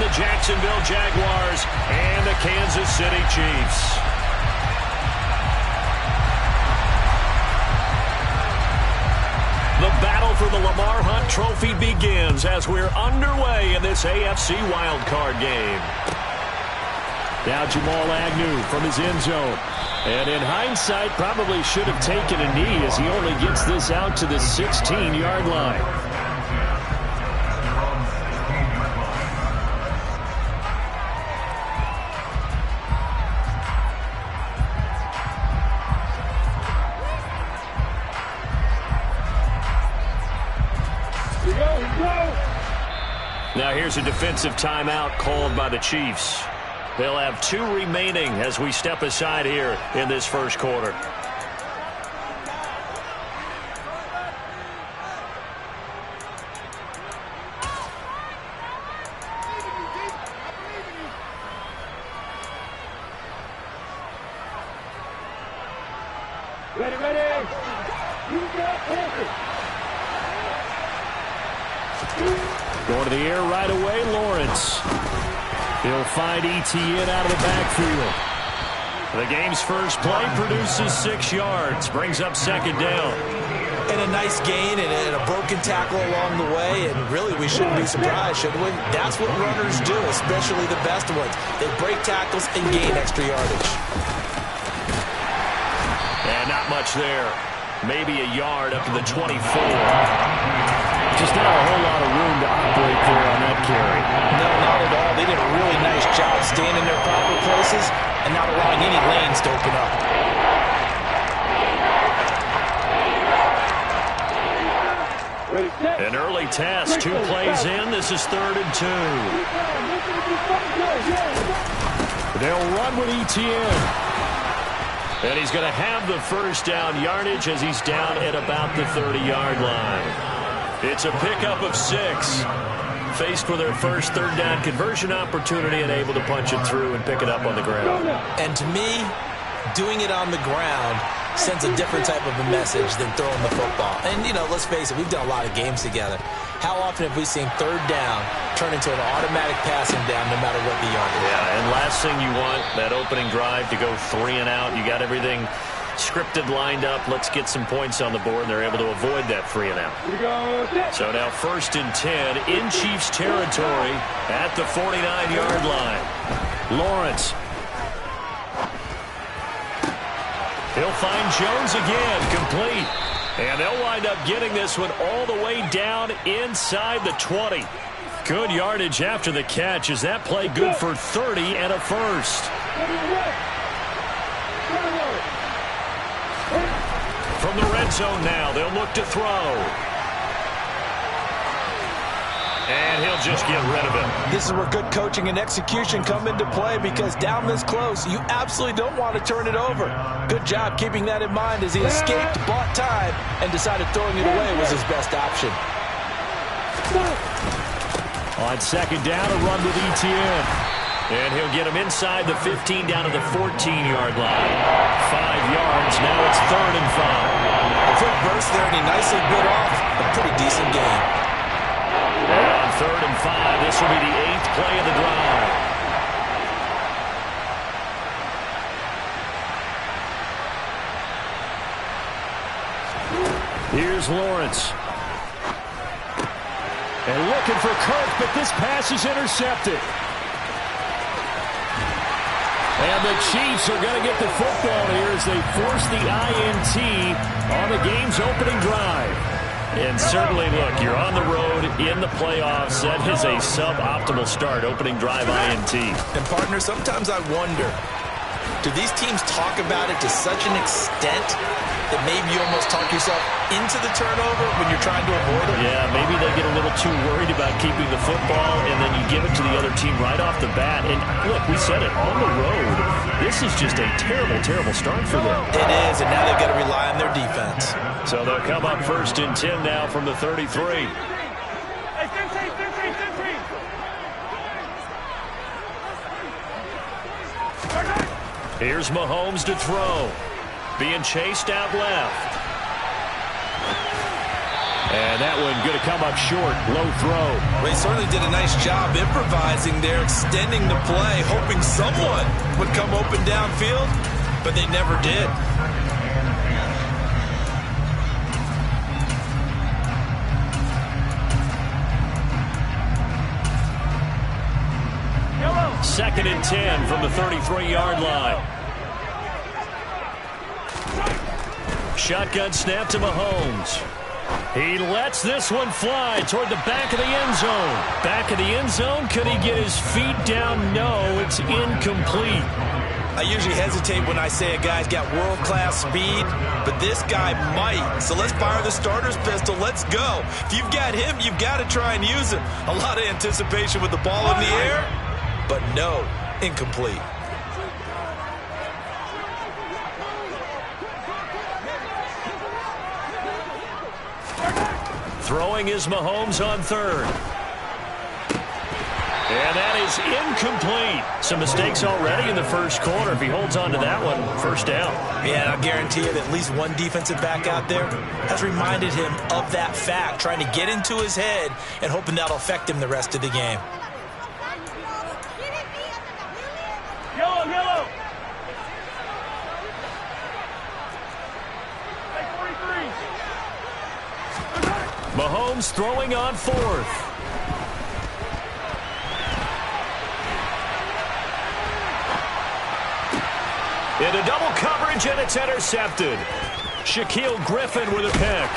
the Jacksonville Jaguars and the Kansas City Chiefs. The battle for the Lamar Hunt Trophy begins as we're underway in this AFC wildcard game. Now Jamal Agnew from his end zone. And in hindsight, probably should have taken a knee as he only gets this out to the 16-yard line. Now here's a defensive timeout called by the Chiefs. They'll have 2 remaining as we step aside here in this first quarter. Ready. Going to the air right away, Lawrence. He'll find Etienne out of the backfield. The game's first play produces 6 yards, brings up second down. And a nice gain and a broken tackle along the way, and really we shouldn't be surprised, should we? That's what runners do, especially the best ones. They break tackles and gain extra yardage. And not much there. Maybe a yard up to the 24. Just not a whole lot of room to operate there on that carry. No, not at all. They did a really nice job staying in their proper places and not allowing any lanes to open up. An early test, 2 plays in. This is 3rd and 2. They'll run with Etienne. And he's going to have the first down yardage as he's down at about the 30-yard line. It's a pickup of 6. Faced with their first 3rd down conversion opportunity and able to punch it through and pick it up on the ground. And to me, doing it on the ground sends a different type of a message than throwing the football. And, you know, let's face it, we've done a lot of games together. How often have we seen 3rd down turn into an automatic passing down no matter what the yardage? Yeah, and last thing you want, that opening drive to go 3 and out. You got everything scripted, lined up. Let's get some points on the board, and they're able to avoid that 3 and out. So now 1st and 10 in Chiefs territory at the 49-yard line. Lawrence. He'll find Jones again, complete. And they'll wind up getting this one all the way down inside the 20. Good yardage after the catch. Is that play good for 30 and a first? From the red zone now, they'll look to throw. And he'll just get rid of it. This is where good coaching and execution come into play, because down this close, you absolutely don't want to turn it over. Good job keeping that in mind as he escaped, bought time, and decided throwing it away was his best option. On 2nd down, a run with Etienne. And he'll get him inside the 15 down to the 14-yard line. 5 yards. Now it's 3rd and 5. A quick burst there, and he nicely bit off a pretty decent game. And on 3rd and 5, this will be the 8th play of the drive. Here's Lawrence. And looking for Kirk, but this pass is intercepted. And the Chiefs are going to get the football here as they force the INT on the game's opening drive. And certainly, look, you're on the road in the playoffs. That is a suboptimal start, opening drive INT. And, partner, sometimes I wonder, do these teams talk about it to such an extent that maybe you almost talk yourself into the turnover when you're trying to avoid it? Yeah, maybe they get a little too worried about keeping the football, and then you give it to the other team right off the bat. And, look, we said it, on the road, this is just a terrible, terrible start for them. It is, and now they've got to rely on their defense. So they'll come up 1st and 10 now from the 33. Here's Mahomes to throw. Being chased out left. And that one going to come up short. Low throw. Well, he certainly did a nice job improvising there, extending the play, hoping someone would come open downfield, but they never did. Second and 10 from the 33-yard line. Shotgun snap to Mahomes. He lets this one fly toward the back of the end zone. Back of the end zone. Could he get his feet down? No, it's incomplete. I usually hesitate when I say a guy's got world-class speed, but this guy might. So let's fire the starter's pistol. Let's go. If you've got him, you've got to try and use him. A lot of anticipation with the ball in the air, but no, incomplete. Throwing is Mahomes on third. And that is incomplete. Some mistakes already in the first quarter. If he holds on to that one, first down. Yeah, I'll guarantee you that at least one defensive back out there has reminded him of that fact, trying to get into his head and hoping that'll affect him the rest of the game. Yellow. Mahomes throwing on fourth. Into double coverage, and it's intercepted. Shaquille Griffin with a pick.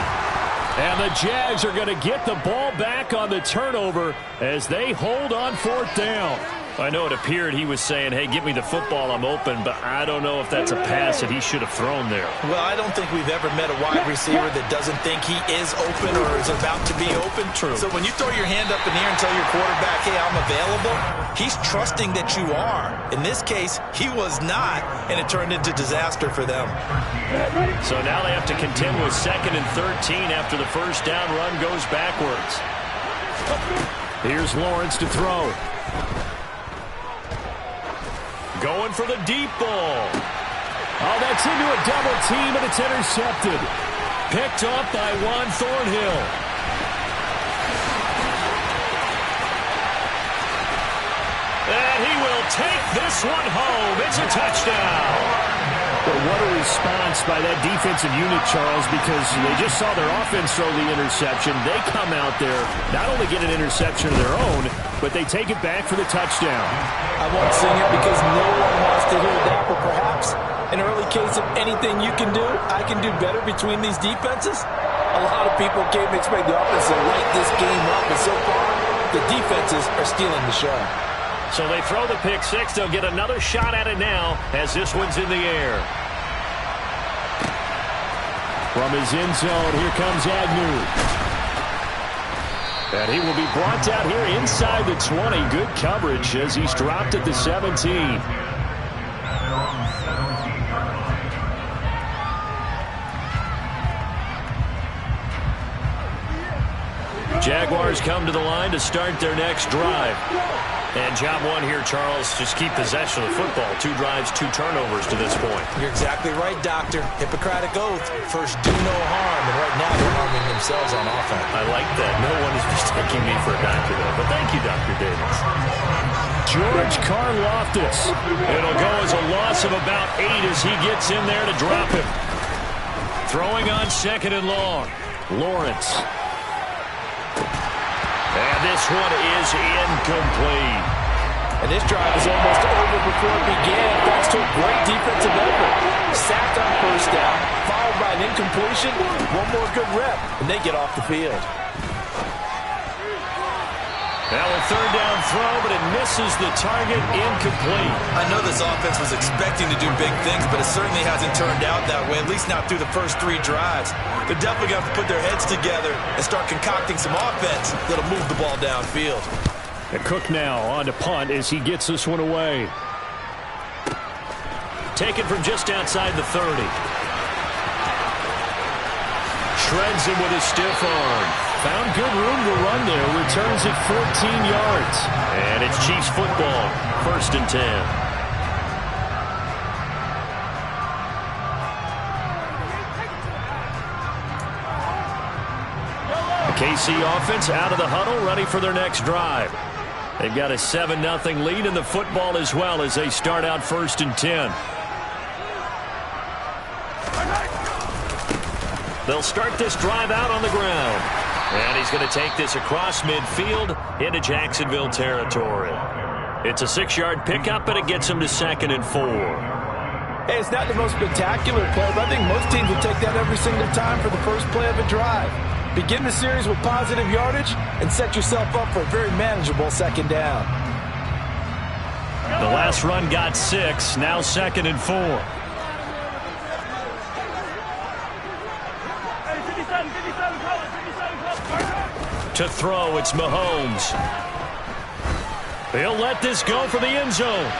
And the Jags are going to get the ball back on the turnover as they hold on fourth down. I know it appeared he was saying, hey, get me the football, I'm open, but I don't know if that's a pass that he should have thrown there. Well, I don't think we've ever met a wide receiver that doesn't think he is open or is about to be open. True. So when you throw your hand up in the air and tell your quarterback, hey, I'm available, he's trusting that you are. In this case, he was not, and it turned into disaster for them. So now they have to contend with 2nd and 13 after the first down run goes backwards. Here's Lawrence to throw. Going for the deep ball. Oh, that's into a double team, and it's intercepted. Picked off by Juan Thornhill. And he will take this one home. It's a touchdown. But what a response by that defensive unit, Charles, because they just saw their offense throw the interception. They come out there, not only get an interception of their own, but they take it back for the touchdown. I won't sing it because no one wants to hear that, but perhaps an early case of anything you can do, I can do better between these defenses. A lot of people came to expect the offense to light this game up, and so far, the defenses are stealing the show. So they throw the pick six. They'll get another shot at it now as this one's in the air. From his end zone, here comes Agnew. And he will be brought down here inside the 20. Good coverage as he's dropped at the 17. Jaguars come to the line to start their next drive. And job one here, Charles, just keep possession of the football. 2 drives, 2 turnovers to this point. You're exactly right, Doctor. Hippocratic oath. First, do no harm. And right now, they're harming themselves on offense. I like that. No one is mistaking me for a doctor, though. But thank you, Dr. Davis. George Karlaftis. It'll go as a loss of about 8 as he gets in there to drop him. Throwing on 2nd and long. Lawrence. And this one is incomplete. And this drive is almost over before it began, thanks to a great defensive effort. Sacked on first down, followed by an incompletion, one more good rep, and they get off the field. Now a 3rd down throw, but it misses the target, incomplete. I know this offense was expecting to do big things, but it certainly hasn't turned out that way, at least not through the first 3 drives. They're definitely going to have to put their heads together and start concocting some offense that'll move the ball downfield. And Cook now on to punt as he gets this one away. Taken from just outside the 30. Shreds him with a stiff arm. Found good room to run there. Returns it 14 yards. And it's Chiefs football. 1st and 10. KC offense out of the huddle, ready for their next drive. They've got a 7-0 lead in the football as well as they start out 1st and 10. They'll start this drive out on the ground. And he's going to take this across midfield into Jacksonville territory. It's a 6-yard pickup, and it gets him to 2nd and 4. Hey, it's not the most spectacular play, but I think most teams will take that every single time for the first play of a drive. Begin the series with positive yardage and set yourself up for a very manageable 2nd down. The last run got 6, now 2nd and 4. To throw, it's Mahomes. He'll let this go for the end zone.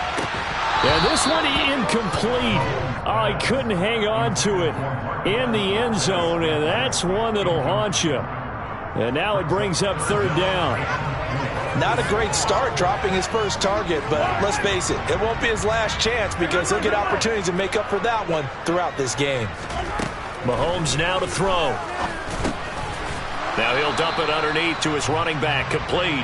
And this one incomplete. Oh, he couldn't hang on to it in the end zone, and that's one that'll haunt you. And now it brings up 3rd down. Not a great start dropping his first target, but let's face it, it won't be his last chance because he'll get opportunities to make up for that one throughout this game. Mahomes now to throw. Now he'll dump it underneath to his running back, complete.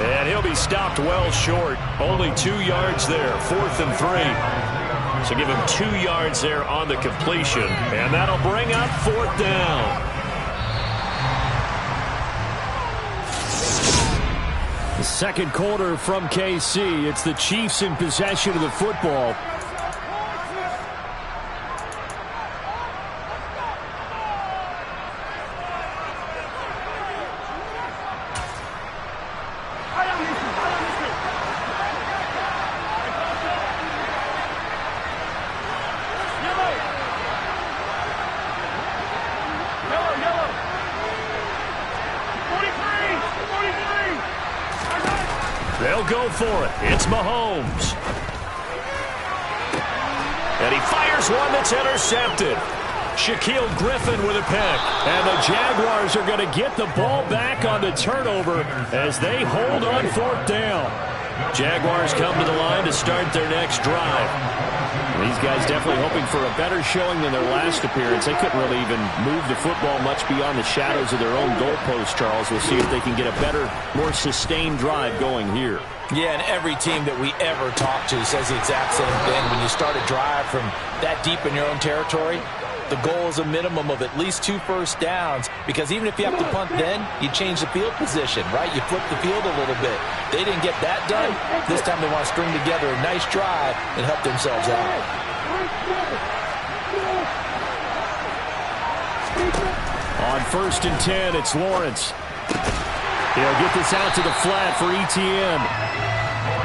And he'll be stopped well short. Only 2 yards there, 4th and 3. So give him 2 yards there on the completion. And that'll bring up 4th down. The second quarter from KC. It's the Chiefs in possession of the football. They'll go for it. It's Mahomes. And he fires one that's intercepted. Shaquille Griffin with a pick. And the Jaguars are going to get the ball back on the turnover as they hold on 4th down. Jaguars come to the line to start their next drive. These guys definitely hoping for a better showing than their last appearance. They couldn't really even move the football much beyond the shadows of their own goalpost, Charles. We'll see if they can get a better, more sustained drive going here. Yeah, and every team that we ever talk to says the exact same thing. When you start a drive from that deep in your own territory, the goal is a minimum of at least 2 first downs, because even if you have to punt then, you change the field position, right? You flip the field a little bit. They didn't get that done. This time they want to string together a nice drive and help themselves out. On 1st and 10, it's Lawrence. He'll get this out to the flat for ETN.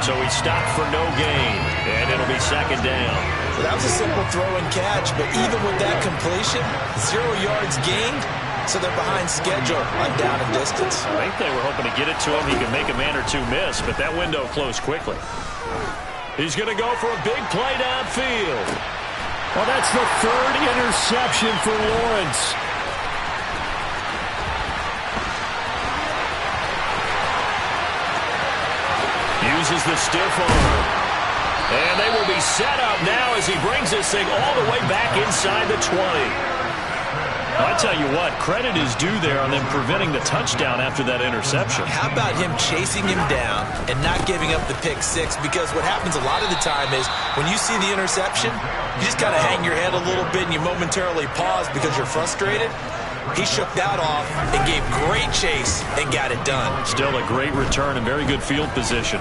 So he stopped for no gain, and it'll be 2nd down. So that was a simple throw and catch, but even with that completion, 0 yards gained, so they're behind schedule on down and distance. I think they were hoping to get it to him. He could make a man or two miss, but that window closed quickly. He's going to go for a big play downfield. Well, that's the 3rd interception for Lawrence. Uses the stiff arm. And they will be set up now as he brings this thing all the way back inside the 20. I tell you what, credit is due there on them preventing the touchdown after that interception. How about him chasing him down and not giving up the pick 6? Because what happens a lot of the time is when you see the interception, you just kind of hang your head a little bit and you momentarily pause because you're frustrated. He shook that off and gave great chase and got it done. Still a great return and very good field position.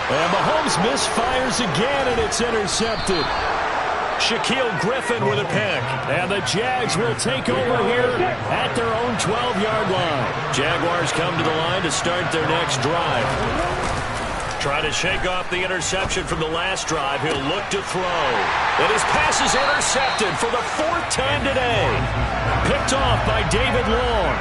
And Mahomes misfires again, and it's intercepted. Shaquille Griffin with a pick. And the Jags will take over here at their own 12-yard line. Jaguars come to the line to start their next drive. Try to shake off the interception from the last drive. He'll look to throw. And his pass is intercepted for the 4th time today. Picked off by David Long.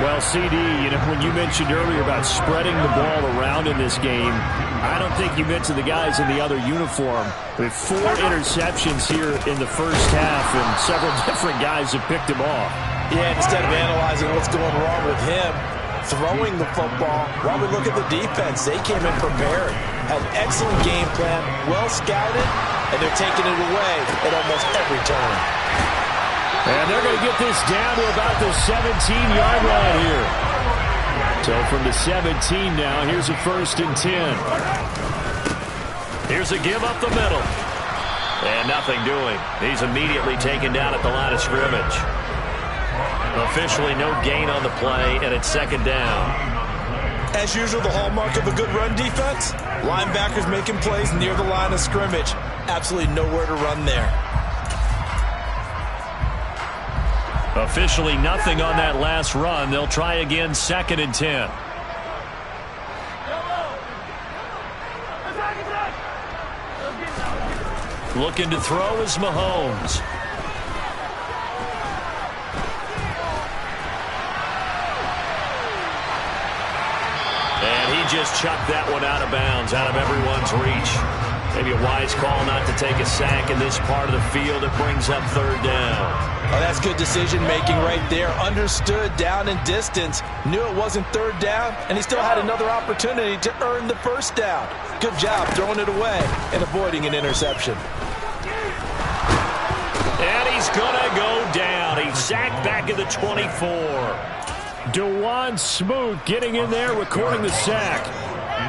Well, CD, when you mentioned earlier about spreading the ball around in this game, I don't think you mentioned the guys in the other uniform. With 4 interceptions here in the first half, and several different guys have picked him off. Yeah, instead of analyzing what's going wrong with him, throwing the football, while we look at the defense, they came in prepared, had an excellent game plan, well scouted, and they're taking it away at almost every turn. And they're going to get this down to about the 17-yard line here. So from the 17 now, here's a 1st and 10. Here's a give up the middle. And nothing doing. He's immediately taken down at the line of scrimmage. Officially no gain on the play, and it's 2nd down. As usual, the hallmark of a good run defense, linebackers making plays near the line of scrimmage. Absolutely nowhere to run there. Officially nothing on that last run. They'll try again, 2nd and 10. Looking to throw is Mahomes. And he just chucked that one out of bounds, out of everyone's reach. Maybe a wise call not to take a sack in this part of the field. It brings up 3rd down. Oh, that's good decision-making right there. Understood down and distance. Knew it wasn't 3rd down, and he still had another opportunity to earn the 1st down. Good job throwing it away and avoiding an interception. And he's going to go down. He's sacked back at the 24. DeJuan Smoot getting in there, recording the sack.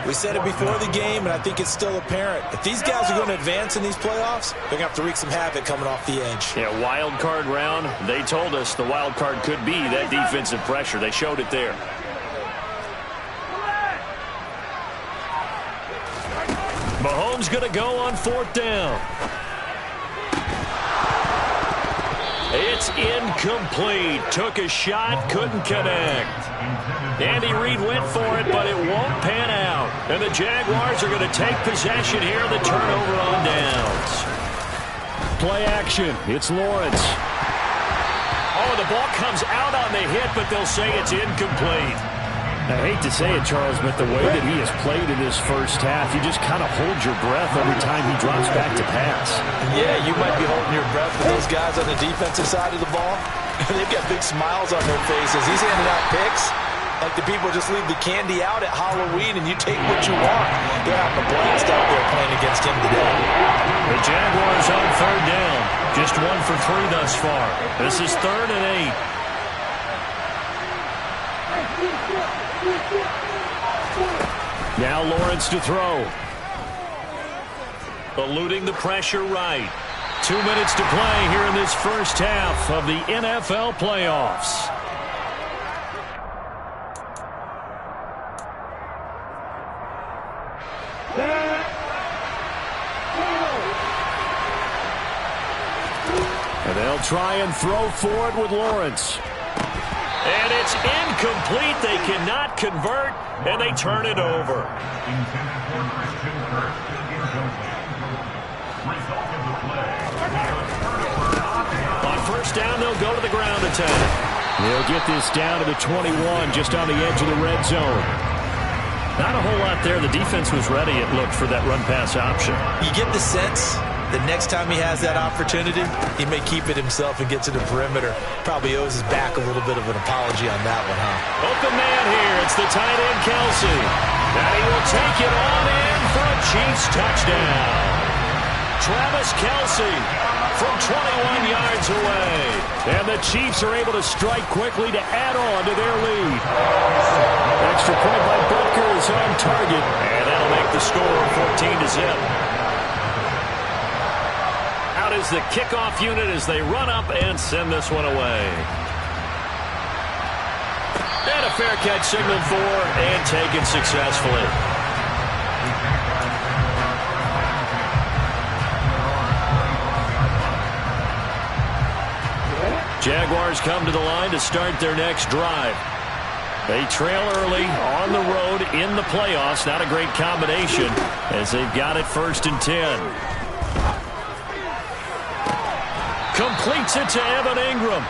We said it before the game, and I think it's still apparent. If these guys are going to advance in these playoffs, they're going to have to wreak some havoc coming off the edge. Yeah, wild card round. They told us the wild card could be that defensive pressure. They showed it there. Mahomes going to go on 4th down. It's incomplete. Took a shot, couldn't connect. Andy Reid went for it, but it won't pan out. And the Jaguars are going to take possession here, the turnover on downs. Play action. It's Lawrence. Oh, the ball comes out on the hit, but they'll say it's incomplete. I hate to say it, Charles, but the way that he has played in this first half, you just kind of hold your breath every time he drops back to pass. Yeah, you might be holding your breath with those guys on the defensive side of the ball. They've got big smiles on their faces. He's handing out picks like the people just leave the candy out at Halloween and you take what you want. They're having a blast out there playing against him today. The Jaguars on 3rd down. Just 1 for 3 thus far. This is 3rd and 8. Now Lawrence to throw. Eluding the pressure right. 2 minutes to play here in this first half of the NFL playoffs. And they'll try and throw forward with Lawrence. And it's incomplete. They cannot convert, and they turn it over. On 1st down, they'll go to the ground attack. They'll get this down to the 21, just on the edge of the red zone. Not a whole lot there. The defense was ready, it looked, for that run-pass option. You get the sense the next time he has that opportunity, he may keep it himself and get to the perimeter. Probably owes his back a little bit of an apology on that one, huh? Open man here. It's the tight end, Kelsey. And he will take it on in for a Chiefs touchdown. Travis Kelsey from 21 yards away. And the Chiefs are able to strike quickly to add on to their lead. Extra point by Butker is on target. And that'll make the score 14-0. Is the kickoff unit as they run up and send this one away. And a fair catch signaled for and taken successfully. Jaguars come to the line to start their next drive. They trail early on the road in the playoffs. Not a great combination as they've got it 1st and 10. Completes it to Evan Ingram.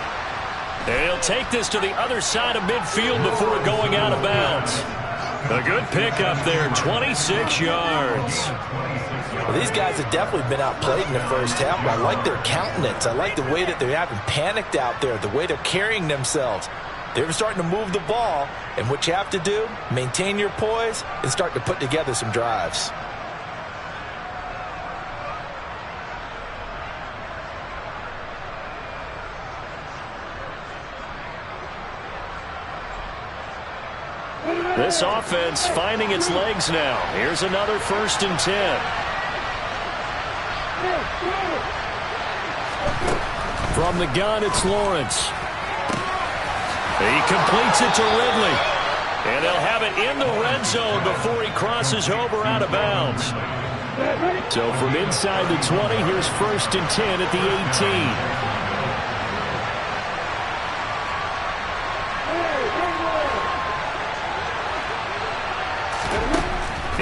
And he'll take this to the other side of midfield before going out of bounds. A good pickup there, 26 yards. Well, these guys have definitely been outplayed in the first half. I like their countenance. I like the way that they haven't panicked out there, the way they're carrying themselves. They're starting to move the ball, and what you have to do, maintain your poise and start to put together some drives. this offense finding its legs now. Here's another 1st and 10. From the gun, it's Lawrence. He completes it to Ridley. And they'll have it in the red zone before he crosses over out of bounds. So from inside the 20, here's 1st and 10 at the 18.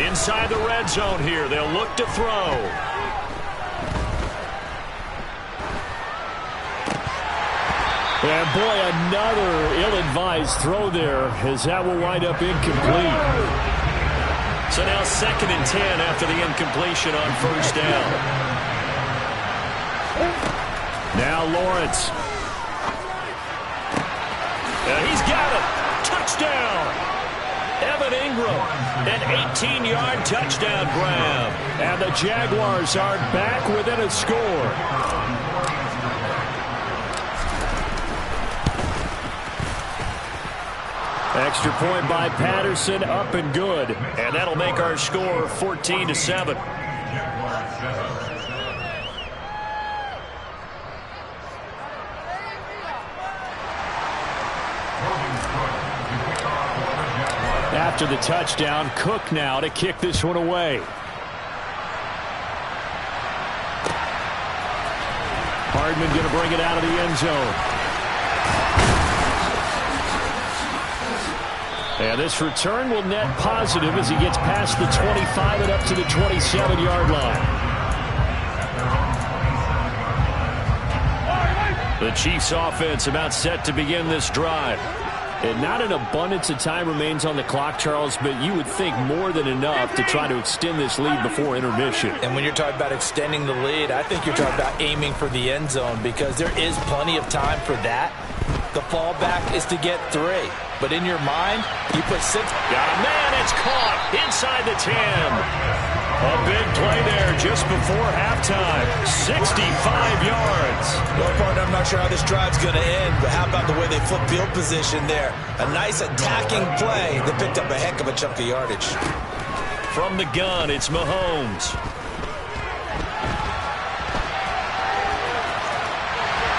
Inside the red zone here, they'll look to throw. And boy, another ill-advised throw there, as that will wind up incomplete. So now 2nd and 10 after the incompletion on 1st down. Now Lawrence. And he's got it. Touchdown. Evan Ingram, an 18-yard touchdown grab. And the Jaguars are back within a score. Extra point by Patterson, up and good. And that'll make our score 14-7. After the touchdown, Cook now to kick this one away. Hardman going to bring it out of the end zone. And this return will net positive as he gets past the 25 and up to the 27-yard line. The Chiefs offense about set to begin this drive. And not an abundance of time remains on the clock, Charles, but you would think more than enough to try to extend this lead before intermission. And when you're talking about extending the lead, I think you're talking about aiming for the end zone because there is plenty of time for that. The fallback is to get 3. But in your mind, you put 6. Got a man, it's caught inside the 10. A big play there just before halftime. 65 yards. Well, partner, I'm not sure how this drive's going to end, but how about the way they flip field position there? A nice attacking play that picked up a heck of a chunk of yardage. From the gun, it's Mahomes.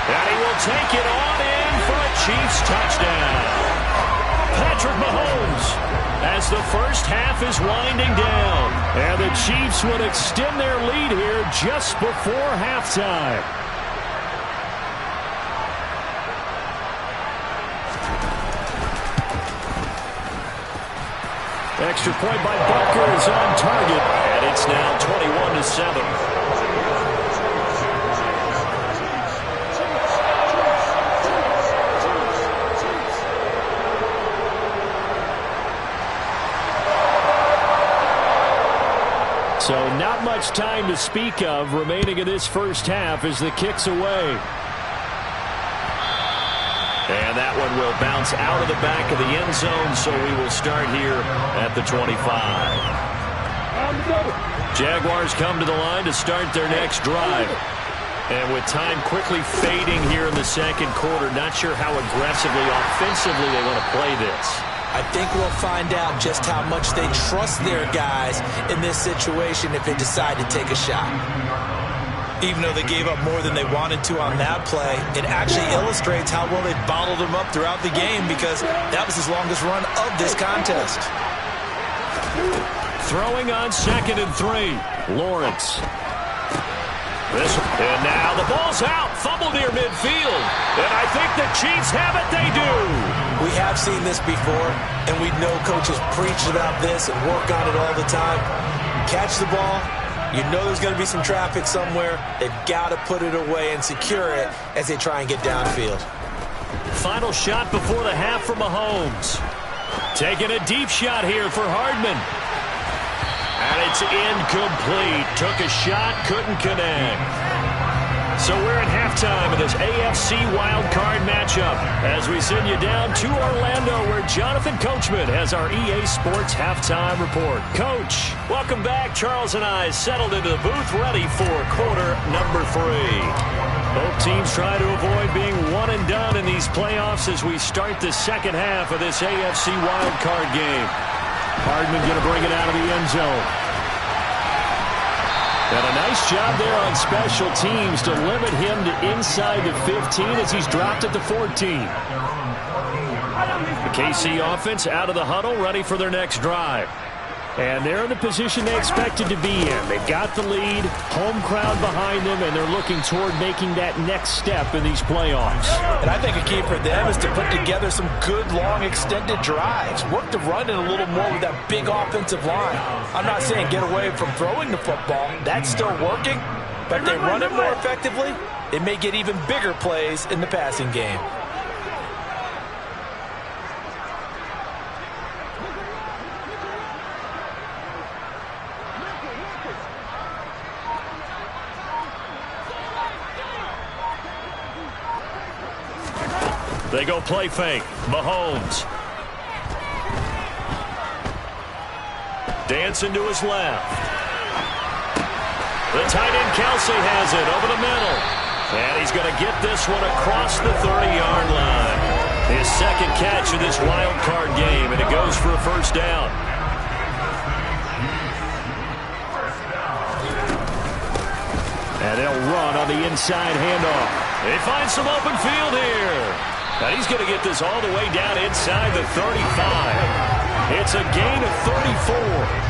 And he will take it on in for a Chiefs touchdown. Patrick Mahomes, as the first half is winding down. And the Chiefs would extend their lead here just before halftime. Extra point by Butker is on target, and it's now 21-7. So not much time to speak of remaining in this first half as the kick's away. And that one will bounce out of the back of the end zone, so we will start here at the 25. Jaguars come to the line to start their next drive. And with time quickly fading here in the second quarter, not sure how aggressively, offensively they want to play this. I think we'll find out just how much they trust their guys in this situation if they decide to take a shot. Even though they gave up more than they wanted to on that play, it actually illustrates how well they bottled them up throughout the game because that was his longest run of this contest. Throwing on 2nd and 3, Lawrence. And now the ball's out, fumble near midfield. And I think the Chiefs have it, they do. We have seen this before, and we know coaches preach about this and work on it all the time. Catch the ball. You know there's going to be some traffic somewhere. They've got to put it away and secure it as they try and get downfield. Final shot before the half for Mahomes. Taking a deep shot here for Hardman. And it's incomplete. Took a shot, couldn't connect. So we're at halftime of this AFC wildcard matchup as we send you down to Orlando where Jonathan Coachman has our EA Sports halftime report. Coach, welcome back. Charles and I settled into the booth ready for quarter number 3. Both teams try to avoid being one and done in these playoffs as we start the second half of this AFC wildcard game. Hardman going to bring it out of the end zone. And a nice job there on special teams to limit him to inside the 15 as he's dropped at the 14. The KC offense out of the huddle, ready for their next drive. And they're in the position they expected to be in. They've got the lead, home crowd behind them, and they're looking toward making that next step in these playoffs. And I think a key for them is to put together some good, long, extended drives. Work the run in a little more with that big offensive line. I'm not saying get away from throwing the football. That's still working. But if they run it more effectively, they may get even bigger plays in the passing game. They go play fake. Mahomes. Dancing to his left. The tight end Kelsey has it over the middle. And he's going to get this one across the 30-yard line. His second catch of this wild card game, and it goes for a first down. And they'll run on the inside handoff. They find some open field here. Now he's going to get this all the way down inside the 35. It's a gain of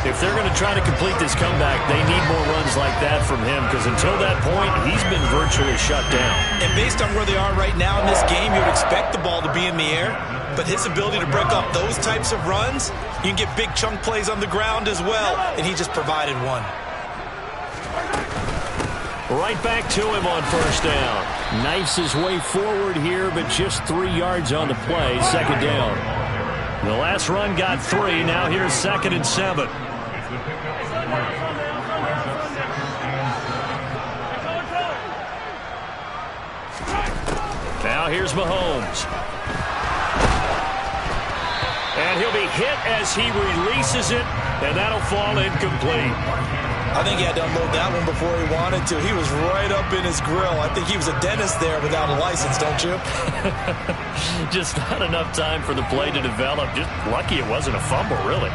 34. If they're going to try to complete this comeback, they need more runs like that from him, because until that point, he's been virtually shut down. And based on where they are right now in this game, you would expect the ball to be in the air. But his ability to break up those types of runs, you can get big chunk plays on the ground as well, and he just provided one. Right back to him on first down. Knifes his way forward here, but just 3 yards on the play. Second down. The last run got 3. Now here's 2nd and 7. Now here's Mahomes. And he'll be hit as he releases it, and that'll fall incomplete. I think he had to unload that one before he wanted to. He was right up in his grill. I think he was a dentist there without a license, don't you? Just not enough time for the play to develop. Just lucky it wasn't a fumble, really.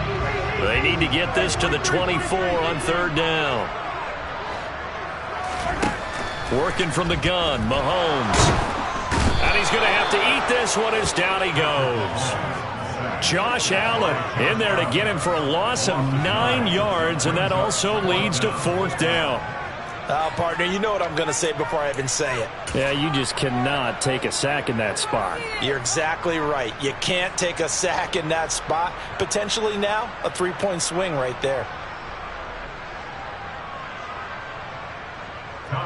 They need to get this to the 24 on third down. Working from the gun, Mahomes. And he's going to have to eat this one as down he goes. Josh Allen in there to get him for a loss of 9 yards, and that also leads to 4th down. Partner, you know what I'm going to say before I even say it. Yeah, you just cannot take a sack in that spot. You're exactly right. You can't take a sack in that spot. Potentially now, a 3-point swing right there.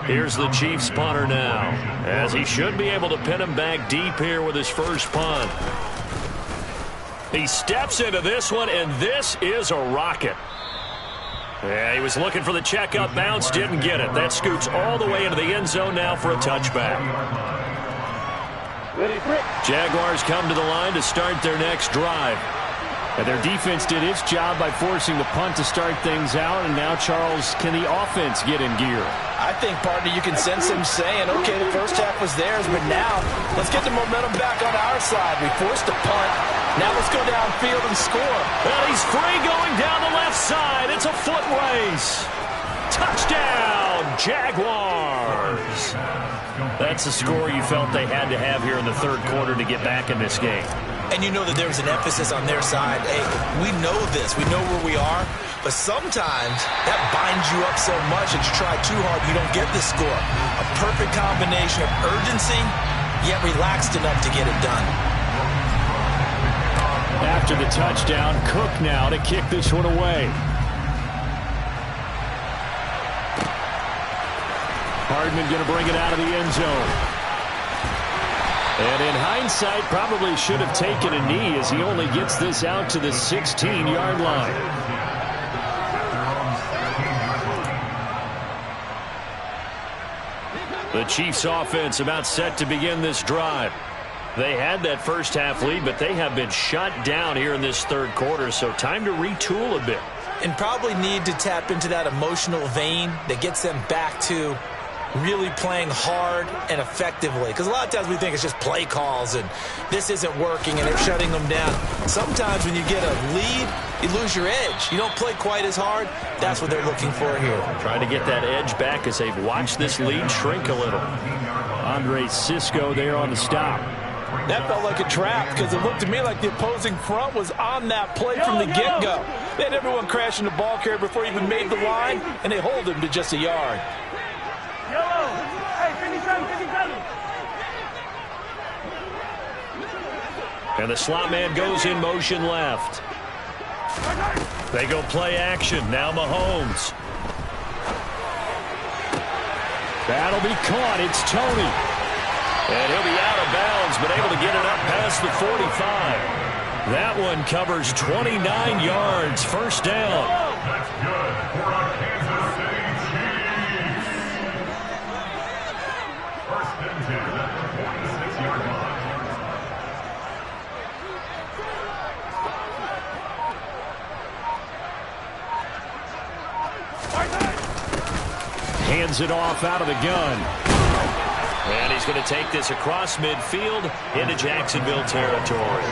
Here's the Chiefs punter now, as he should be able to pin him back deep here with his first punt. He steps into this one, and this is a rocket. Yeah, he was looking for the checkup bounce, didn't get it. That scoots all the way into the end zone now for a touchback. Jaguars come to the line to start their next drive. And their defense did its job by forcing the punt to start things out. And now, Charles, can the offense get in gear? I think, partner, you can sense him saying, okay, the first half was theirs, but now let's get the momentum back on our side. We forced a punt. Now let's go downfield and score. Well, he's free going down the left side. It's a foot race. Touchdown, Jaguars. That's the score you felt they had to have here in the third quarter to get back in this game. And you know that there was an emphasis on their side. Hey, we know this. We know where we are. But sometimes that binds you up so much that you try too hard, you don't get the score. A perfect combination of urgency, yet relaxed enough to get it done. After the touchdown, Cook now to kick this one away. Hardman going to bring it out of the end zone. And in hindsight, probably should have taken a knee as he only gets this out to the 16-yard line. The Chiefs offense about set to begin this drive. They had that first half lead, but they have been shut down here in this third quarter, so time to retool a bit. And probably need to tap into that emotional vein that gets them back to really playing hard and effectively. Because a lot of times we think it's just play calls and this isn't working and they're shutting them down. Sometimes when you get a lead, you lose your edge. You don't play quite as hard. That's what they're looking for here. Trying to get that edge back as they've watched this lead shrink a little. Andre Cisco there on the stop. That felt like a trap because it looked to me like the opposing front was on that play from the get-go. They had everyone crashing the ball carrier before he even made the line, and they hold him to just a yard. And the slot man goes in motion left. They go play action. Now Mahomes. That'll be caught. It's Tony. And he'll be out of bounds, but able to get it up past the 45. That one covers 29 yards. First down. That's good for a Kansas City Chiefs. First and 10 at the 46-yard line. Hands it off out of the gun. And he's going to take this across midfield into Jacksonville territory.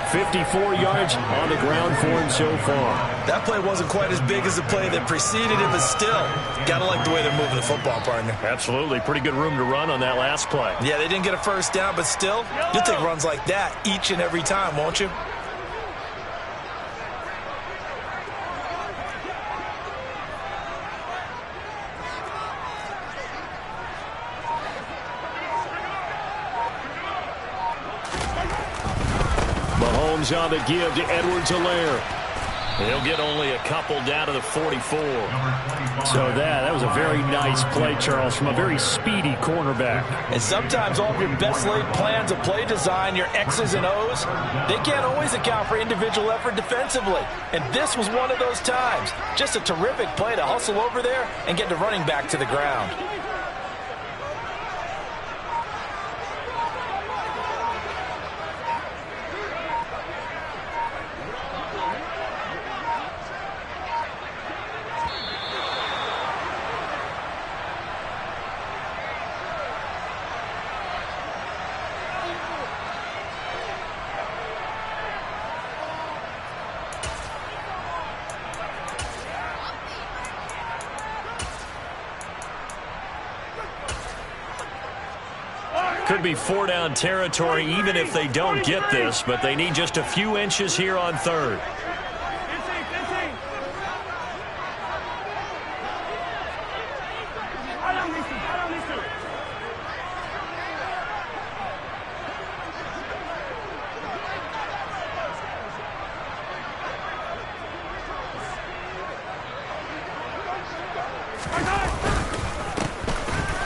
54 yards on the ground for him so far. That play wasn't quite as big as the play that preceded it, but still, got to like the way they're moving the football, partner. Absolutely. Pretty good room to run on that last play. Yeah, they didn't get a first down, but still, you'll take runs like that each and every time, won't you? Mahomes on the give to Edwards-Helaire. He'll get only a couple down to the 44. So that was a very nice play, Charles, from a very speedy cornerback. And sometimes all of your best laid plans of play design, your X's and O's, they can't always account for individual effort defensively. And this was one of those times. Just a terrific play to hustle over there and get the running back to the ground. Could be four-down territory even if they don't get this, but they need just a few inches here on third.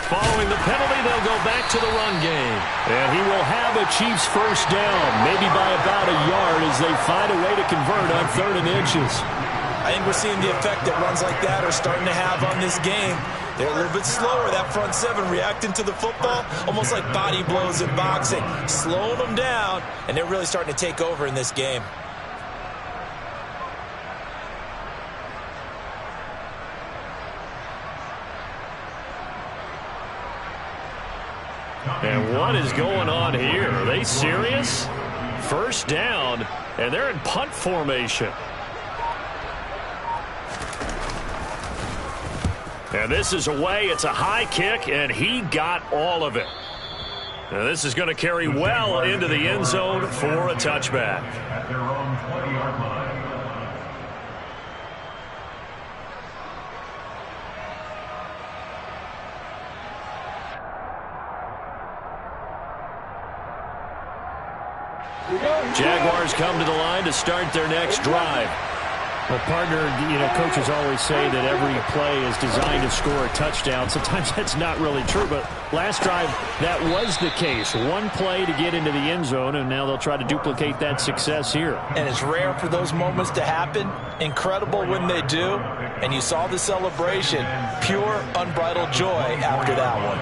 Following the penalty, they'll go back to the run game. And he will have a Chiefs first down, maybe by about a yard as they find a way to convert on 3rd and inches. I think we're seeing the effect that runs like that are starting to have on this game. They're a little bit slower, that front seven, reacting to the football, almost like body blows in boxing, slowing them down, and they're really starting to take over in this game. And what is going on here? Are they serious? First down, and they're in punt formation. And this is away. It's a high kick, and he got all of it. And this is going to carry well into the end zone for a touchback. At their own 20-yard line. Jaguars come to the line to start their next drive. Well, partner, coaches always say that every play is designed to score a touchdown. Sometimes that's not really true, but last drive, that was the case. One play to get into the end zone, and now they'll try to duplicate that success here. And it's rare for those moments to happen. Incredible when they do. And you saw the celebration. Pure, unbridled joy after that one.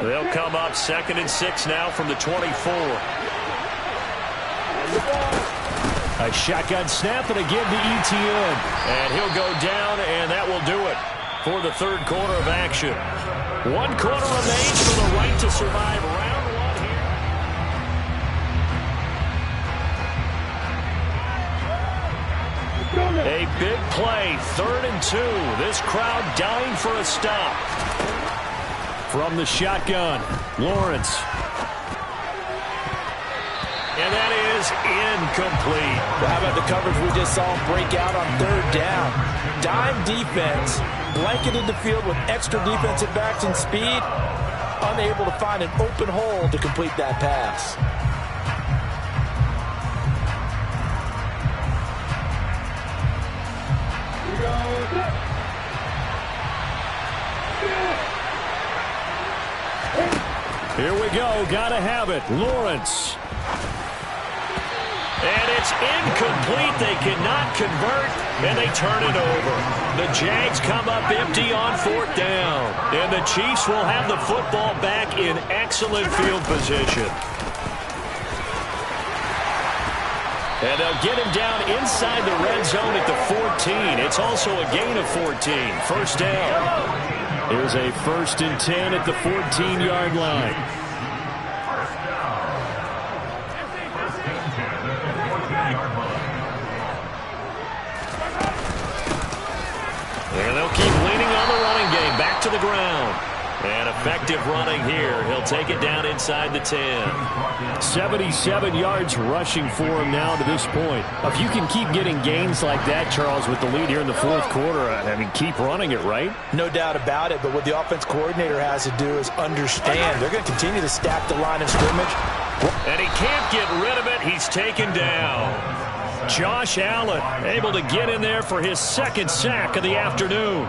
They'll come up 2nd and 6 now from the 24. A shotgun snap and a give to Etienne. And he'll go down, and that will do it for the third quarter of action. 1 quarter remains for the right to survive round 1 here. A big play, 3rd and 2. This crowd dying for a stop. From the shotgun, Lawrence. And that is incomplete. Well, how about the coverage we just saw break out on 3rd down? Dime defense, blanketed the field with extra defensive backs and speed, unable to find an open hole to complete that pass. Here we go. Gotta have it. Lawrence. And it's incomplete. They cannot convert, and they turn it over. The Jags come up empty on 4th down. And the Chiefs will have the football back in excellent field position. And they'll get him down inside the red zone at the 14. It's also a gain of 14. 1st down. Here's a 1st and 10 at the 14-yard line. And they'll keep leaning on the running game. Back to the ground. And effective running here. He'll take it down inside the 10. 77 yards rushing for him now to this point. If you can keep getting gains like that, Charles, with the lead here in the 4th quarter, I mean, keep running it, right? No doubt about it, but what the offense coordinator has to do is understand they're going to continue to stack the line of scrimmage. And he can't get rid of it. He's taken down. Josh Allen able to get in there for his 2nd sack of the afternoon.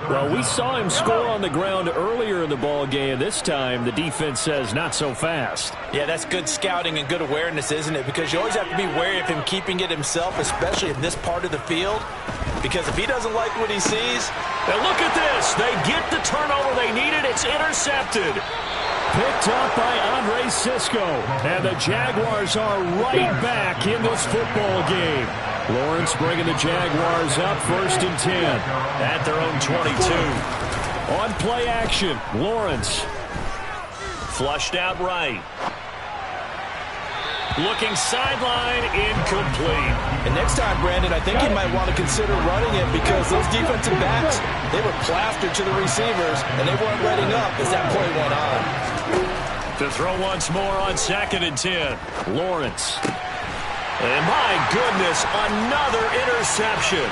Well, we saw him score on the ground earlier in the ball game. This time, the defense says not so fast. Yeah, that's good scouting and good awareness, isn't it? Because you always have to be wary of him keeping it himself, especially in this part of the field. Because if he doesn't like what he sees... And look at this. They get the turnover they needed. It's intercepted. Picked up by Andre Sisco. And the Jaguars are right back in this football game. Lawrence bringing the Jaguars up 1st and 10. At their own 22. On play action, Lawrence. Flushed out right. Looking sideline, incomplete. And next time, Brandon, I think he might want to consider running it because those defensive backs, they were plastered to the receivers, and they weren't letting up as that play went on. To throw once more on 2nd and 10. Lawrence. And my goodness, another interception.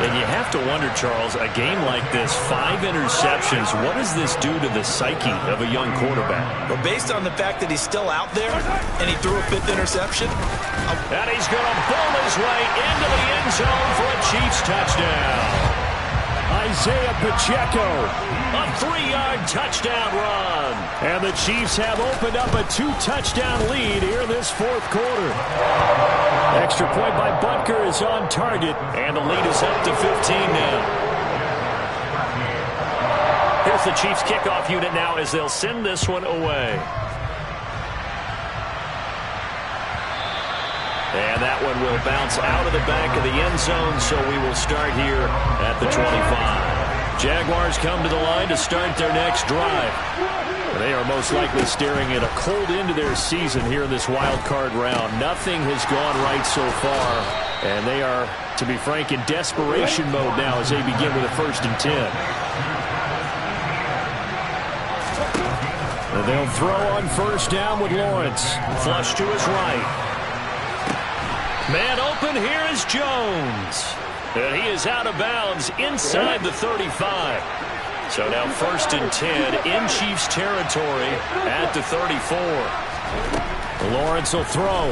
And you have to wonder, Charles, a game like this, 5 interceptions, what does this do to the psyche of a young quarterback? Well, based on the fact that he's still out there and he threw a 5th interception. And he's going to bowl his way into the end zone for a Chiefs touchdown. Isaiah Pacheco. A 3-yard touchdown run. And the Chiefs have opened up a 2-touchdown lead here in this 4th quarter. Extra point by Butker is on target. And the lead is up to 15 now. Here's the Chiefs kickoff unit now as they'll send this one away. And that one will bounce out of the back of the end zone, so we will start here at the 25. Jaguars come to the line to start their next drive. They are most likely staring at a cold end to their season here in this wild card round. Nothing has gone right so far, and they are, to be frank, in desperation mode now as they begin with a 1st and 10. And they'll throw on 1st down with Lawrence. Flush to his right. Man open, here is Jones. And he is out of bounds inside the 35. So now 1st and 10 in Chiefs territory at the 34. Lawrence will throw.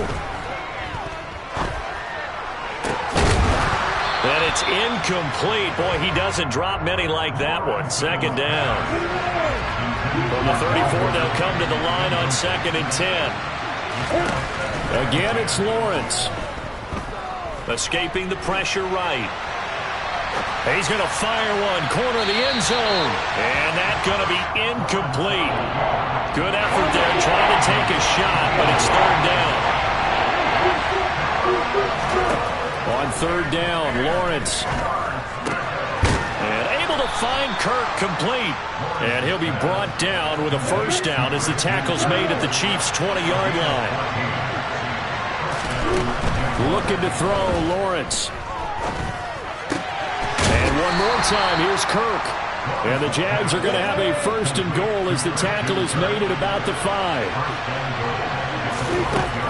And it's incomplete. Boy, he doesn't drop many like that one. 2nd down. From the 34, they'll come to the line on 2nd and 10. Again, it's Lawrence. Escaping the pressure right. He's going to fire one, corner of the end zone. And that's going to be incomplete. Good effort there, trying to take a shot, but it's third down. On third down, Lawrence. And able to find Kirk complete. And he'll be brought down with a first down as the tackle's made at the Chiefs' 20-yard line. Looking to throw, Lawrence. And one more time, here's Kirk. And the Jags are going to have a first and goal as the tackle is made at about the 5.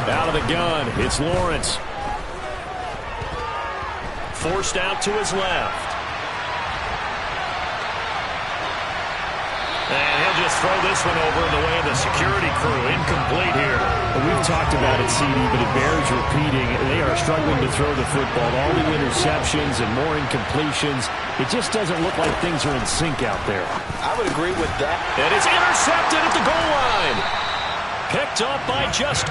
Out of the gun, it's Lawrence. Forced out to his left. And he'll just throw this one over in the way of the security crew. Incomplete here. Well, we've talked about it, CD, but it bears repeating. They are struggling to throw the football. All the interceptions and more incompletions. It just doesn't look like things are in sync out there. I would agree with that. And it's intercepted at the goal line. Picked up by just